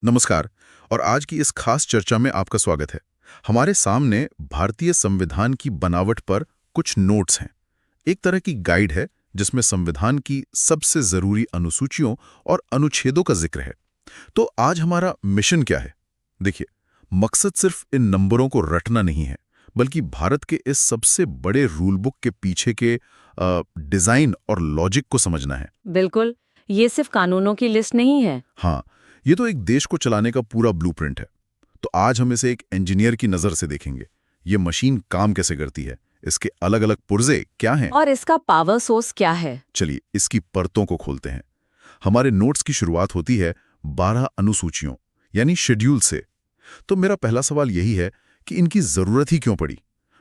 नमस्कार। और आज की इस खास चर्चा में आपका स्वागत है। हमारे सामने भारतीय संविधान की बनावट पर कुछ नोट्स हैं। एक तरह की गाइड है जिसमें संविधान की सबसे जरूरी अनुसूचियों और अनुच्छेदों का जिक्र है। तो आज हमारा मिशन क्या है? देखिए, मकसद सिर्फ इन नंबरों को रटना नहीं है, बल्कि भारत के इस सबसे बड़े रूल बुक के पीछे के डिजाइन और लॉजिक को समझना है। बिल्कुल, ये सिर्फ कानूनों की लिस्ट नहीं है। हाँ, ये तो एक देश को चलाने का पूरा ब्लूप्रिंट है। तो आज हम इसे एक इंजीनियर की नज़र से देखेंगे। ये मशीन काम कैसे करती है, इसके अलग अलग पुर्जे क्या हैं, और इसका पावर सोर्स क्या है? चलिए इसकी परतों को खोलते हैं। हमारे नोट्स की शुरुआत होती है 12 अनुसूचियों यानी शेड्यूल से। तो मेरा पहला सवाल यही है कि इनकी जरूरत ही क्यों पड़ी?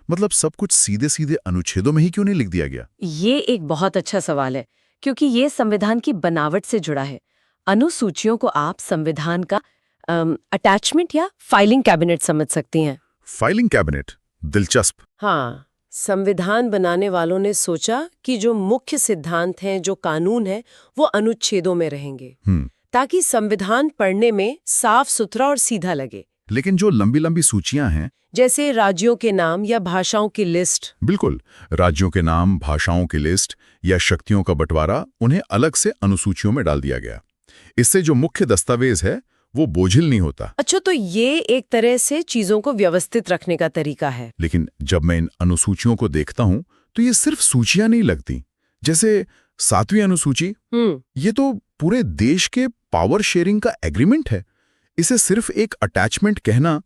मतलब सब कुछ सीधे सीधे अनुच्छेदों में ही क्यों नहीं लिख दिया गया? ये एक बहुत अच्छा सवाल है, क्योंकि ये संविधान की बनावट से जुड़ा है। अनुसूचियों को आप संविधान का अटैचमेंट या फाइलिंग कैबिनेट समझ सकती हैं। फाइलिंग कैबिनेट, दिलचस्प। हाँ, संविधान बनाने वालों ने सोचा कि जो मुख्य सिद्धांत हैं, जो कानून है, वो अनुच्छेदों में रहेंगे, ताकि संविधान पढ़ने में साफ सुथरा और सीधा लगे। लेकिन जो लंबी लंबी सूचियां हैं, जैसे राज्यों के नाम या भाषाओं की लिस्ट। बिल्कुल, राज्यों के नाम, भाषाओं की लिस्ट या शक्तियों का बंटवारा, उन्हें अलग से अनुसूचियों में डाल दिया गया। इससे जो मुख्य दस्तावेज है वो बोझिल नहीं होता। अच्छा, तो ये एक तरह से चीजों को व्यवस्थित रखने का तरीका है। लेकिन जब मैं इन अनुसूचियों को देखता हूं तो ये सिर्फ सूचियां नहीं लगती। जैसे 7वीं अनुसूची, ये तो पूरे देश के पावर शेयरिंग का एग्रीमेंट है। इसे सिर्फ एक अटैचमेंट कहना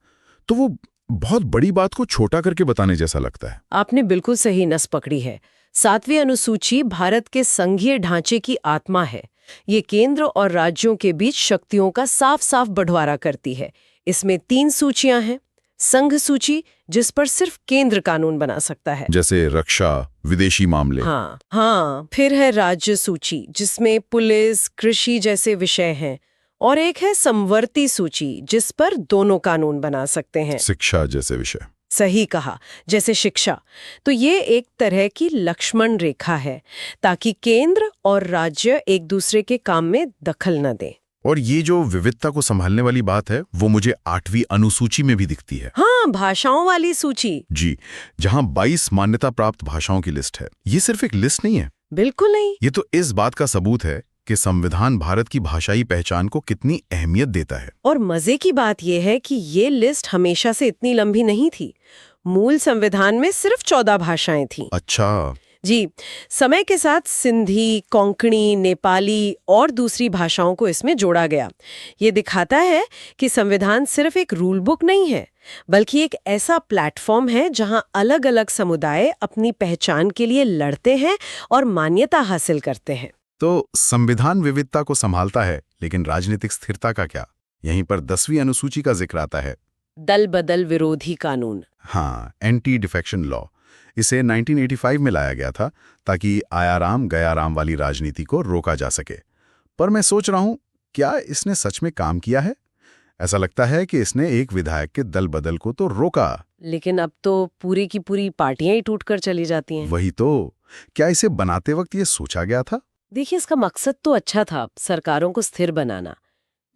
तो वो बहुत बड़ी बात को छोटा करके बताने जैसा लगता है। आपने बिल्कुल सही नस पकड़ी है। 7वीं अनुसूची भारत के संघीय ढांचे की आत्मा है। ये केंद्र और राज्यों के बीच शक्तियों का साफ साफ बंटवारा करती है। इसमें 3 सूचियां हैं। संघ सूची, जिस पर सिर्फ केंद्र कानून बना सकता है, जैसे रक्षा, विदेशी मामले। हाँ। फिर है राज्य सूची, जिसमें पुलिस, कृषि जैसे विषय हैं। और एक है समवर्ती सूची, जिस पर दोनों कानून बना सकते हैं। शिक्षा जैसे विषय। सही कहा, जैसे शिक्षा। तो ये एक तरह की लक्ष्मण रेखा है, ताकि केंद्र और राज्य एक दूसरे के काम में दखल न दें। और ये जो विविधता को संभालने वाली बात है वो मुझे 8वीं अनुसूची में भी दिखती है। हाँ, भाषाओं वाली सूची। जी, जहां 22 मान्यता प्राप्त भाषाओं की लिस्ट है। ये सिर्फ एक लिस्ट नहीं है। बिल्कुल नहीं। ये तो इस बात का सबूत है कि संविधान भारत की भाषाई पहचान को कितनी अहमियत देता है। और मजे की बात यह है कि ये लिस्ट हमेशा से इतनी लंबी नहीं थी। मूल संविधान में सिर्फ 14 भाषाएं थीं। अच्छा। जी, समय के साथ सिंधी, कोंकणी, नेपाली और दूसरी भाषाओं को इसमें जोड़ा गया। ये दिखाता है कि संविधान सिर्फ एक रूल बुक नहीं है, बल्कि एक ऐसा प्लेटफॉर्म है जहां अलग-अलग समुदाय अपनी पहचान के लिए लड़ते हैं और मान्यता हासिल करते हैं। तो संविधान विविधता को संभालता है, लेकिन राजनीतिक स्थिरता का क्या? यहीं पर 10वीं अनुसूची का जिक्र आता है। दल बदल विरोधी कानून। हाँ, एंटी डिफेक्शन लॉ। इसे 1985 में लाया गया था ताकि आयाराम गयाराम वाली राजनीति को रोका जा सके। पर मैं सोच रहा हूं, क्या इसने सच में काम किया है? ऐसा लगता है कि इसने एक विधायक के दल बदल को तो रोका, लेकिन अब तो पूरी की पूरी पार्टियां ही टूटकर चली जाती हैं। वही तो। क्या इसे बनाते वक्त ये सोचा गया था? देखिए, इसका मकसद तो अच्छा था, सरकारों को स्थिर बनाना।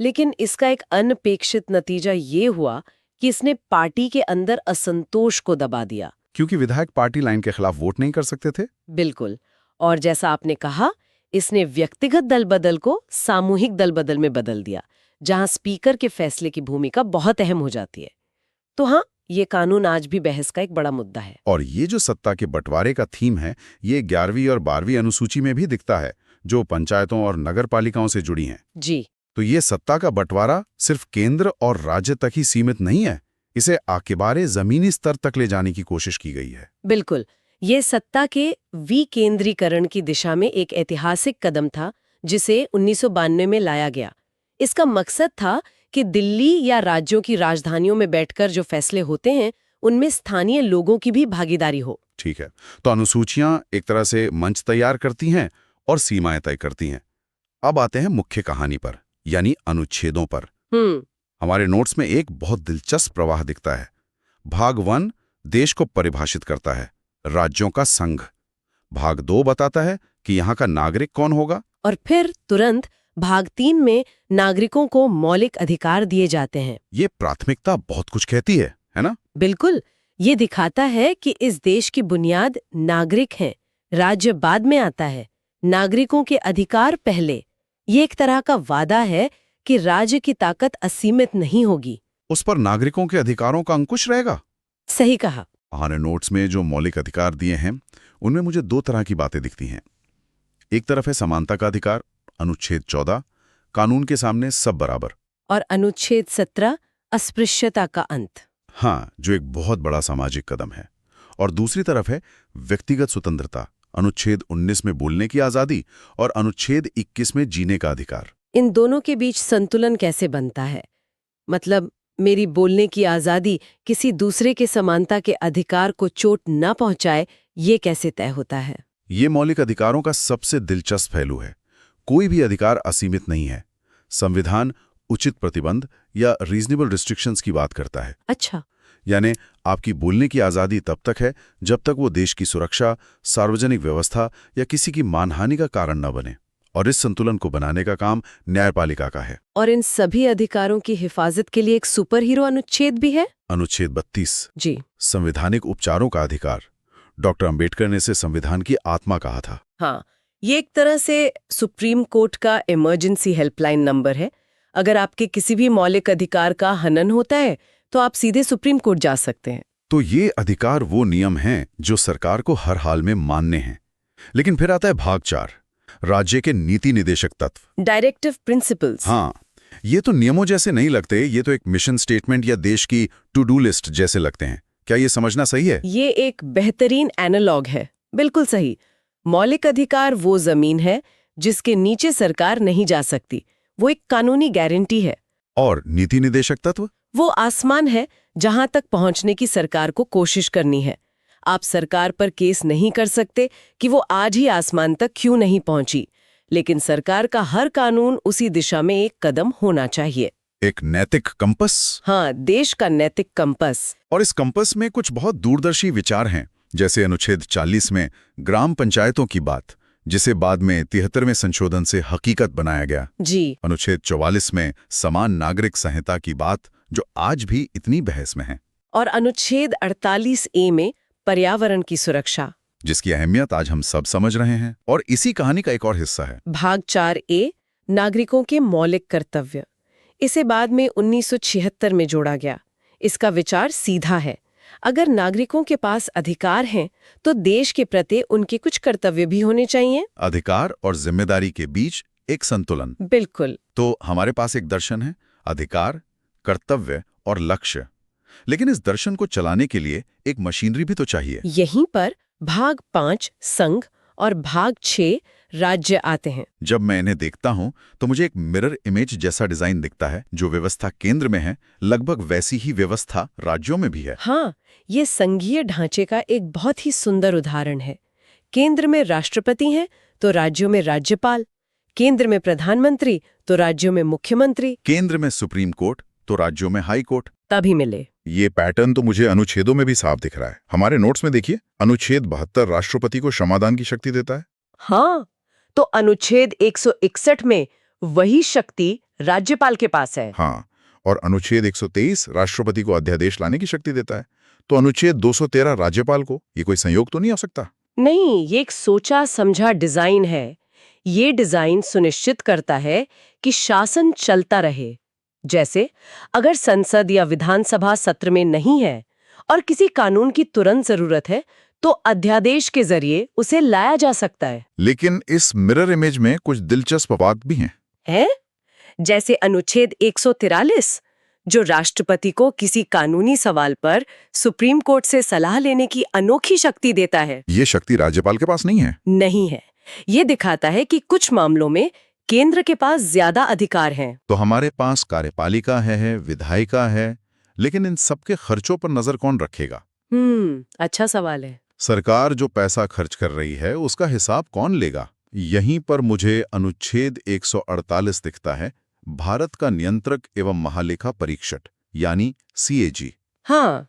लेकिन इसका एक अनपेक्षित नतीजा ये हुआ कि इसने पार्टी के अंदर असंतोष को दबा दिया। क्योंकि विधायक पार्टी लाइन के खिलाफ वोट नहीं कर सकते थे। बिल्कुल। और जैसा आपने कहा, इसने व्यक्तिगत दल बदल को सामूहिक दल बदल में बदल दिया, जहां स्पीकर के फैसले की भूमिका बहुत अहम हो जाती है। तो हाँ, ये कानून आज भी बहस का एक बड़ा मुद्दा है। और ये जो सत्ता के बंटवारे का थीम है, ये 11वीं और 12वीं अनुसूची में भी दिखता है, जो पंचायतों और नगर पालिकाओं से जुड़ी हैं। जी। तो ये सत्ता का बंटवारा सिर्फ केंद्र और राज्य तक ही सीमित नहीं है, इसे आकेबारे जमीनी स्तर तक ले जाने की कोशिश की गई है। बिल्कुल। ये सत्ता के विकेंद्रीकरण की दिशा में एक ऐतिहासिक कदम था, जिसे 1992 में लाया गया। इसका मकसद था कि दिल्ली या राज्यों की राजधानियों में बैठकर जो फैसले होते हैं, उनमें स्थानीय लोगों की भी भागीदारी हो। ठीक है, तो अनुसूचियां एक तरह से मंच तैयार करती हैं और सीमाएं तय करती हैं। अब आते हैं मुख्य कहानी पर, यानी अनुच्छेदों पर। हमारे नोट्स में एक बहुत दिलचस्प प्रवाह दिखता है। भाग 1 देश को परिभाषित करता है, राज्यों का संघ। भाग 2 बताता है कि यहाँ का नागरिक कौन होगा। और फिर तुरंत भाग 3 में नागरिकों को मौलिक अधिकार दिए जाते हैं। ये प्राथमिकता बहुत कुछ कहती है ना? बिल्कुल, ये दिखाता है कि इस देश की बुनियाद नागरिक हैं, राज्य बाद में आता है, नागरिकों के अधिकार पहले। ये एक तरह का वादा है कि राज्य की ताकत असीमित नहीं होगी। उस पर नागरिकों के अधिकारों का अंकुश रहेगा। सही कहा। हमारे नोट्स में जो मौलिक अधिकार दिए हैं उनमें मुझे दो तरह की बातें दिखती हैं। एक तरफ है समानता का अधिकार, अनुच्छेद 14, कानून के सामने सब बराबर। और अनुच्छेद 17, अस्पृश्यता का अंत। हाँ, जो एक बहुत बड़ा सामाजिक कदम है। और दूसरी तरफ है व्यक्तिगत स्वतंत्रता, अनुच्छेद 19 में बोलने की आज़ादी और अनुच्छेद 21 में जीने का अधिकार। इन दोनों के बीच संतुलन कैसे बनता है? मतलब मेरी बोलने की आज़ादी किसी दूसरे के समानता के अधिकार को चोट न पहुंचाए, ये कैसे तय होता है? ये मौलिक अधिकारों का सबसे दिलचस्प पहलू है। कोई भी अधिकार असीमित नहीं है। संविधान उचित प्रतिबंध या रीजनेबल रिस्ट्रिक्शंस की बात करता है। अच्छा। यानी आपकी बोलने की आज़ादी तब तक है जब तक वो देश की सुरक्षा, सार्वजनिक व्यवस्था या किसी की मानहानि का कारण न बने। और इस संतुलन को बनाने का काम न्यायपालिका का है। और इन सभी अधिकारों की हिफाजत के लिए एक सुपर हीरो अनुच्छेद भी है। अनुच्छेद 32, जी। संवैधानिक उपचारों का अधिकार। डॉक्टर अंबेडकर ने इसे संविधान की आत्मा कहा था। हाँ, ये एक तरह से सुप्रीम कोर्ट का इमरजेंसी हेल्पलाइन नंबर है। अगर आपके किसी भी मौलिक अधिकार का हनन होता है तो आप सीधे सुप्रीम कोर्ट जा सकते हैं। तो ये अधिकार वो नियम हैं जो सरकार को हर हाल में मानने हैं। लेकिन फिर आता है भाग 4, राज्य के नीति निदेशक तत्व, डायरेक्टिव प्रिंसिपल्स। हाँ, ये तो नियमों जैसे नहीं लगते, ये तो एक मिशन स्टेटमेंट या देश की टू डू लिस्ट जैसे लगते हैं। क्या ये समझना सही है? ये एक बेहतरीन एनालॉग है। बिल्कुल सही। मौलिक अधिकार वो जमीन है जिसके नीचे सरकार नहीं जा सकती। वो एक कानूनी गारंटी है। और नीति निदेशक तत्व? वो आसमान है जहां तक पहुंचने की सरकार को कोशिश करनी है। आप सरकार पर केस नहीं कर सकते कि वो आज ही आसमान तक क्यों नहीं पहुंची, लेकिन सरकार का हर कानून उसी दिशा में एक कदम होना चाहिए। एक नैतिक कंपस। हाँ, देश का नैतिक कंपस। और इस कंपस में कुछ बहुत दूरदर्शी विचार हैं, जैसे अनुच्छेद 40 में ग्राम पंचायतों की बात, जिसे बाद में 73वें संशोधन से हकीकत बनाया गया। जी। अनुच्छेद 44 में समान नागरिक संहिता की बात, जो आज भी इतनी बहस में है। और अनुच्छेद 48A में पर्यावरण की सुरक्षा, जिसकी अहमियत आज हम सब समझ रहे हैं। और इसी कहानी का एक और हिस्सा है भाग 4A, नागरिकों के मौलिक कर्तव्य। इसे बाद में 1976 में जोड़ा गया। इसका विचार सीधा है, अगर नागरिकों के पास अधिकार हैं तो देश के प्रति उनके कुछ कर्तव्य भी होने चाहिए। अधिकार और जिम्मेदारी के बीच एक संतुलन। बिल्कुल। तो हमारे पास एक दर्शन है, अधिकार, कर्तव्य और लक्ष्य। लेकिन इस दर्शन को चलाने के लिए एक मशीनरी भी तो चाहिए। यहीं पर भाग 5 संघ और भाग 6 राज्य आते हैं। जब मैं इन्हें देखता हूं तो मुझे एक मिरर इमेज जैसा डिजाइन दिखता है। जो व्यवस्था केंद्र में है, लगभग वैसी ही व्यवस्था राज्यों में भी है। हाँ, ये संघीय ढांचे का एक बहुत ही सुंदर उदाहरण है। केंद्र में राष्ट्रपति हैं तो राज्यों में राज्यपाल, केंद्र में प्रधानमंत्री तो राज्यों में मुख्यमंत्री, केंद्र में सुप्रीम कोर्ट तो राज्यों में हाई कोर्ट। तभी मिले। ये पैटर्न तो मुझे अनुच्छेदों में भी साफ दिख रहा है। हमारे नोट्स में देखिए, अनुच्छेद 72 राष्ट्रपति को क्षमादान की शक्ति देता है। हाँ, तो अनुच्छेद 161 में वही शक्ति राज्यपाल के पास है। हाँ, और अनुच्छेद 123 राष्ट्रपति को अध्यादेश लाने की शक्ति देता है। तो अनुच्छेद 213 राज्यपाल को। ये कोई संयोग तो नहीं हो सकता? नहीं, ये एक सोचा समझा डिजाइन है। ये डिजाइन सुनिश्चित करता है कि शासन चलता रहे। जैसे अगर संसद या विधानसभा सत्र में नहीं है और किसी कानून की तुरंत जरूरत है तो अध्यादेश के जरिए उसे लाया जा सकता है। लेकिन इस मिरर इमेज में कुछ दिलचस्प बात भी हैं। है? जैसे अनुच्छेद 143, जो राष्ट्रपति को किसी कानूनी सवाल पर सुप्रीम कोर्ट से सलाह लेने की अनोखी शक्ति देता है। ये शक्ति राज्यपाल के पास नहीं है। नहीं है। ये दिखाता है कि कुछ मामलों में केंद्र के पास ज्यादा अधिकार हैं। तो हमारे पास कार्यपालिका है, विधायिका है, लेकिन इन सबके खर्चों पर नजर कौन रखेगा? अच्छा सवाल है। सरकार जो पैसा खर्च कर रही है उसका हिसाब कौन लेगा? यहीं पर मुझे अनुच्छेद 148 दिखता है, भारत का नियंत्रक एवं महालेखा परीक्षक यानी CAG। हाँ,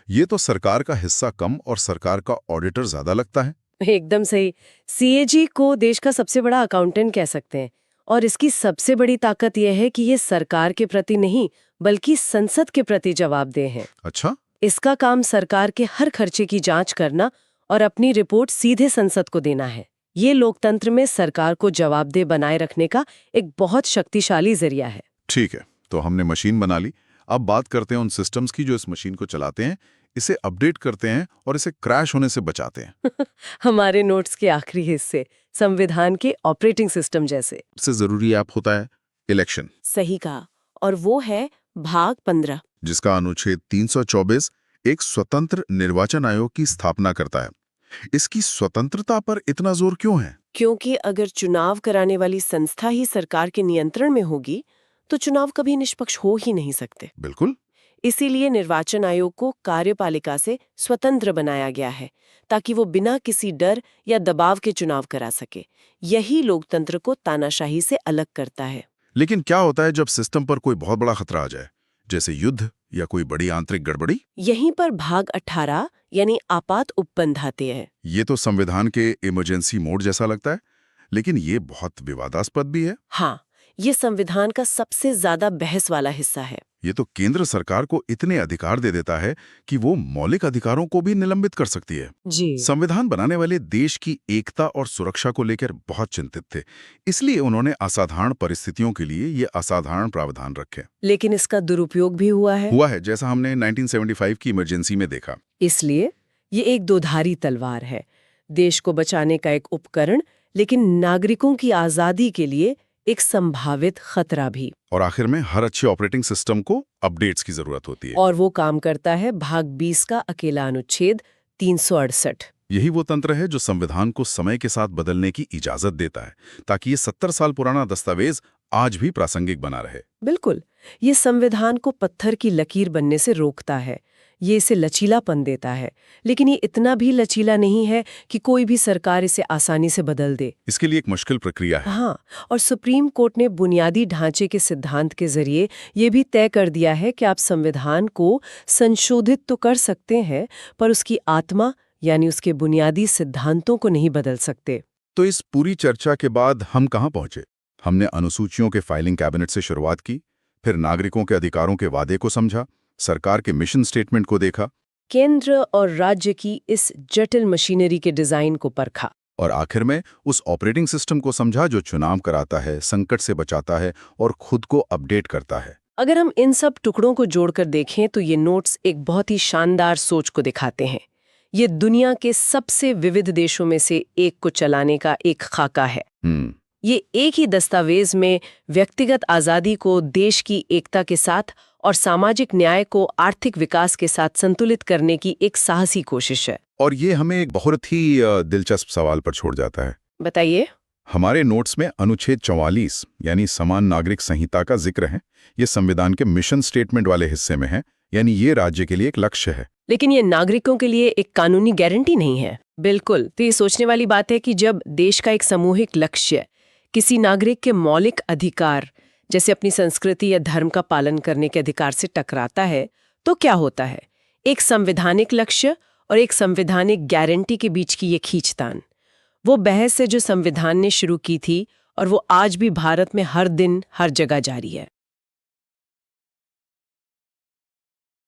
ये तो सरकार का हिस्सा कम और सरकार का ऑडिटर ज्यादा लगता है। एकदम सही। CAG को देश का सबसे बड़ा अकाउंटेंट कह सकते हैं। और इसकी सबसे बड़ी ताकत यह है कि ये सरकार के प्रति नहीं बल्कि संसद के प्रति जवाबदेह है। अच्छा, इसका काम सरकार के हर खर्चे की जांच करना और अपनी रिपोर्ट सीधे संसद को देना है। ये लोकतंत्र में सरकार को जवाबदेह बनाए रखने का एक बहुत शक्तिशाली जरिया है। ठीक है, तो हमने मशीन बना ली। अब बात करते हैं उन सिस्टम्स की जो इस मशीन को चलाते हैं, इसे अपडेट करते हैं और इसे क्रैश होने से बचाते हैं। हमारे नोट्स के आखिरी हिस्से संविधान के ऑपरेटिंग सिस्टम जैसे। सबसे जरूरी ऐप होता है इलेक्शन, सही कहा, और वो है भाग 15, जिसका अनुच्छेद 324 एक स्वतंत्र निर्वाचन आयोग की स्थापना करता है। इसकी स्वतंत्रता पर इतना जोर क्यों है? क्योंकि अगर चुनाव कराने वाली संस्था ही सरकार के नियंत्रण में होगी तो चुनाव कभी निष्पक्ष हो ही नहीं सकते। बिल्कुल। इसीलिए निर्वाचन आयोग को कार्यपालिका से स्वतंत्र बनाया गया है ताकि वो बिना किसी डर या दबाव के चुनाव करा सके। यही लोकतंत्र को तानाशाही से अलग करता है। लेकिन क्या होता है जब सिस्टम पर कोई बहुत बड़ा खतरा आ जाए, जैसे युद्ध या कोई बड़ी आंतरिक गड़बड़ी? यहीं पर भाग 18 यानी आपात उपबंध आते हैं। ये तो संविधान के इमरजेंसी मोड जैसा लगता है, लेकिन ये बहुत विवादास्पद भी है। हाँ, ये संविधान का सबसे ज्यादा बहस वाला हिस्सा है। ये तो केंद्र सरकार को इतने अधिकार दे देता है कि वो मौलिक अधिकारों को भी निलंबित कर सकती है। जी। संविधान बनाने वाले देश की एकता और सुरक्षा को लेकर बहुत चिंतित थे, इसलिए उन्होंने असाधारण परिस्थितियों के लिए ये असाधारण प्रावधान रखे। लेकिन इसका दुरुपयोग भी हुआ है, जैसा हमने 1975 की इमरजेंसी में देखा। इसलिए ये एक दोधारी तलवार है, देश को बचाने का एक उपकरण, लेकिन नागरिकों की आजादी के लिए एक संभावित खतरा भी। और आखिर में हर अच्छे ऑपरेटिंग सिस्टम को अपडेट्स की जरूरत होती है, और वो काम करता है भाग 20 का अकेला अनुच्छेद 368। यही वो तंत्र है जो संविधान को समय के साथ बदलने की इजाजत देता है, ताकि ये 70 साल पुराना दस्तावेज आज भी प्रासंगिक बना रहे। बिल्कुल, ये संविधान को पत्थर की लकीर बनने से रोकता है, ये इसे लचीलापन देता है, लेकिन ये इतना भी लचीला नहीं है कि कोई भी सरकार इसे आसानी से बदल दे। इसके लिए एक मुश्किल प्रक्रिया है। हाँ, और सुप्रीम कोर्ट ने बुनियादी ढांचे के सिद्धांत के जरिए ये भी तय कर दिया है कि आप संविधान को संशोधित तो कर सकते हैं, पर उसकी आत्मा यानी उसके बुनियादी सिद्धांतों को नहीं बदल सकते। तो इस पूरी चर्चा के बाद हम कहाँ पहुंचे? हमने अनुसूचियों के फाइलिंग कैबिनेट से शुरुआत की, फिर नागरिकों के अधिकारों के वादे को समझा, सरकार के मिशन स्टेटमेंट को देखा, केंद्र और राज्य की इस जटिल मशीनरी के डिजाइन को परखा, और आखिर में उस ऑपरेटिंग सिस्टम को समझा जो चुनाव कराता है, संकट से बचाता है और खुद को अपडेट करता है। अगर हम इन सब टुकड़ों को जोड़कर देखें तो ये नोट्स एक बहुत ही शानदार सोच को दिखाते हैं। ये दुनिया के सबसे विविध देशों में से एक को चलाने का एक खाका है। ये एक ही दस्तावेज में व्यक्तिगत आज़ादी को देश की एकता के साथ और सामाजिक न्याय को आर्थिक विकास के साथ संतुलित करने की एक साहसी कोशिश है। और ये हमें एक बहुत ही दिलचस्प सवाल पर छोड़ जाता है। बताइए। हमारे नोट्स में अनुच्छेद 44 यानी समान नागरिक संहिता का जिक्र है। ये संविधान के मिशन स्टेटमेंट वाले हिस्से में है, यानी ये राज्य के लिए एक लक्ष्य है। लेकिन ये नागरिकों के लिए एक कानूनी गारंटी नहीं है। बिल्कुल, तो ये सोचने वाली बात है कि जब देश का एक सामूहिक लक्ष्य किसी नागरिक के मौलिक अधिकार जैसे अपनी संस्कृति या धर्म का पालन करने के अधिकार से टकराता है तो क्या होता है? एक संवैधानिक लक्ष्य और एक संवैधानिक गारंटी के बीच की ये खींचतान, वो बहस है जो संविधान ने शुरू की थी और वो आज भी भारत में हर दिन हर जगह जारी है।